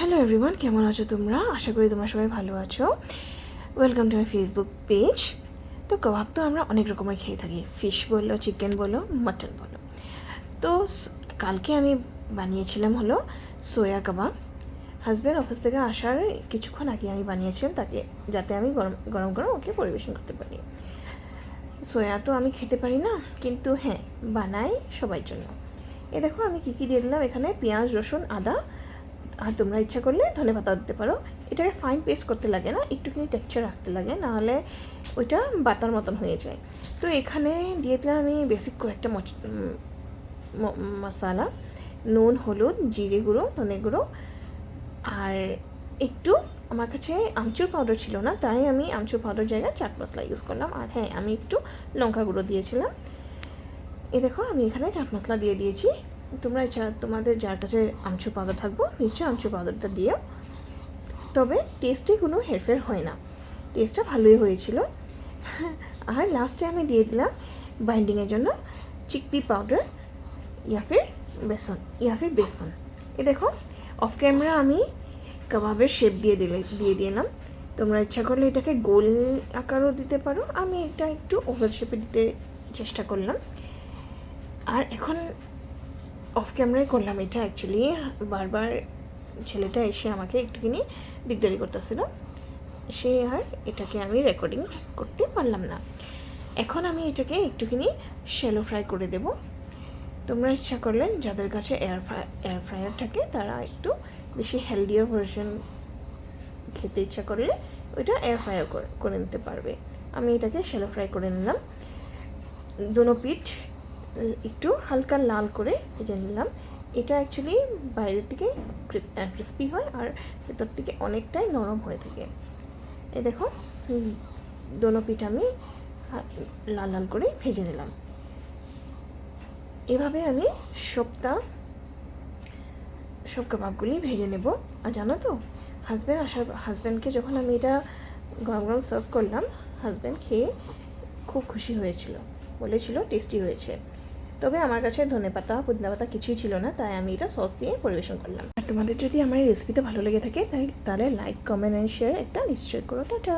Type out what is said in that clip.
Hello everyone, কেমন আছো তোমরা? আশা করি তোমরা সবাই ভালো আছো। Welcome to my Facebook page. তো কাবাব তো আমরা অনেক রকমের খেয়ে থাকি, ফিশ বলো, চিকেন বলো, মাটন বলো। তো কালকে আমি বানিয়েছিলাম হলো সোয়া কাবাব। হাজব্যান্ড অফিস থেকে আসার কিছুক্ষণ আগে আমি বানিয়েছিলাম তাকে, যাতে আমি গরম গরম গরম ওকে পরিবেশন করতে পারি। সোয়া তো আমি খেতে পারি না, কিন্তু হ্যাঁ বানাই সবার জন্য। এ দেখো আমি কী কী দিয়ে দিলাম এখানে: পেঁয়াজ, রসুন, আদা, আর তোমরা ইচ্ছা করলে ধনেপাতা দিতে পারো। এটাকে ফাইন পেস্ট করতে লাগে না, একটুখানি টেক্সচার রাখতে লাগে, নাহলে ওইটা বাটার মতন হয়ে যায়। তো এখানে দিয়ে দিলাম আমি বেসিক কয়েকটা মশলা: নুন, হলুদ, জিরে গুঁড়ো, ধনে গুঁড়ো, আর একটু আমার কাছে আমচুর পাউডার ছিল না, তাই আমি আমচুর পাউডার জায়গায় চাট মশলা ইউজ করলাম। আর হ্যাঁ, আমি একটু লঙ্কা গুঁড়ো দিয়েছিলাম। এ দেখো আমি এখানে চাট মশলা দিয়ে দিয়েছি। তোমরা তোমাদের যার কাছে আমচুর পাউডার থাকবো নিশ্চয়ই আমচুর পাউডারটা দিও, তবে টেস্টে কোনো হেরফের হয় না, টেস্টটা ভালোই হয়েছিল। আর লাস্টে আমি দিয়ে দিলাম বাইন্ডিংয়ের জন্য চিকপি পাউডার ফির বেসন। এ দেখো অফ ক্যামেরা আমি কাবাবের শেপ দিয়ে দিলাম। তোমরা ইচ্ছা করলে এটাকে গোল আকারও দিতে পারো, আমি এটা একটু ওভাল শেপে দিতে চেষ্টা করলাম। আর এখন অফ ক্যামেরায় করলাম এটা, অ্যাকচুয়ালি বারবার ছেলেটা এসে আমাকে একটুখানি দিকদারি করতেছিল, সে আর এটাকে আমি রেকর্ডিং করতে পারলাম না। এখন আমি এটাকে একটুখানি শ্যালো ফ্রাই করে দেব। তোমরা ইচ্ছা করলেন যাদের কাছে এয়ার ফ্রায়ার থাকে তারা একটু বেশি হেলদিয়ার ভার্সন খেতে ইচ্ছা করলে ওইটা এয়ার ফ্রায়ার করে নিতে পারবে। আমি এটাকে শ্যালো ফ্রাই করে নিলাম। দোনো পিঠ একটু হালকা লাল করে ভেজে নিলাম। এটা অ্যাকচুয়ালি বাইরের থেকে ক্রিস্পি হয় আর ভেতর থেকে অনেকটাই নরম হয়ে থাকে। এই দেখো দোনো পিঠ আমি লাল লাল করে ভেজে নিলাম। এভাবে আমি সব কাবাবগুলি ভেজে নেব। আর জানো তো, হাজব্যান্ডকে যখন আমি এটা গরম গরম সার্ভ করলাম, হাজব্যান্ড খেয়ে খুব খুশি হয়েছিল, বলেছিল টেস্টি হয়েছে। তবে আমার কাছে ধনেপাতা, পুদিনা পাতা কিছুই ছিল না, তাই আমি এটা সস দিয়ে পরিবেশন করলাম। আর তোমাদের যদি আমার এই রেসিপিটা ভালো লেগে থাকে তাহলে লাইক, কমেন্ট অ্যান্ড শেয়ার একটা নিশ্চয় করো। টাটা।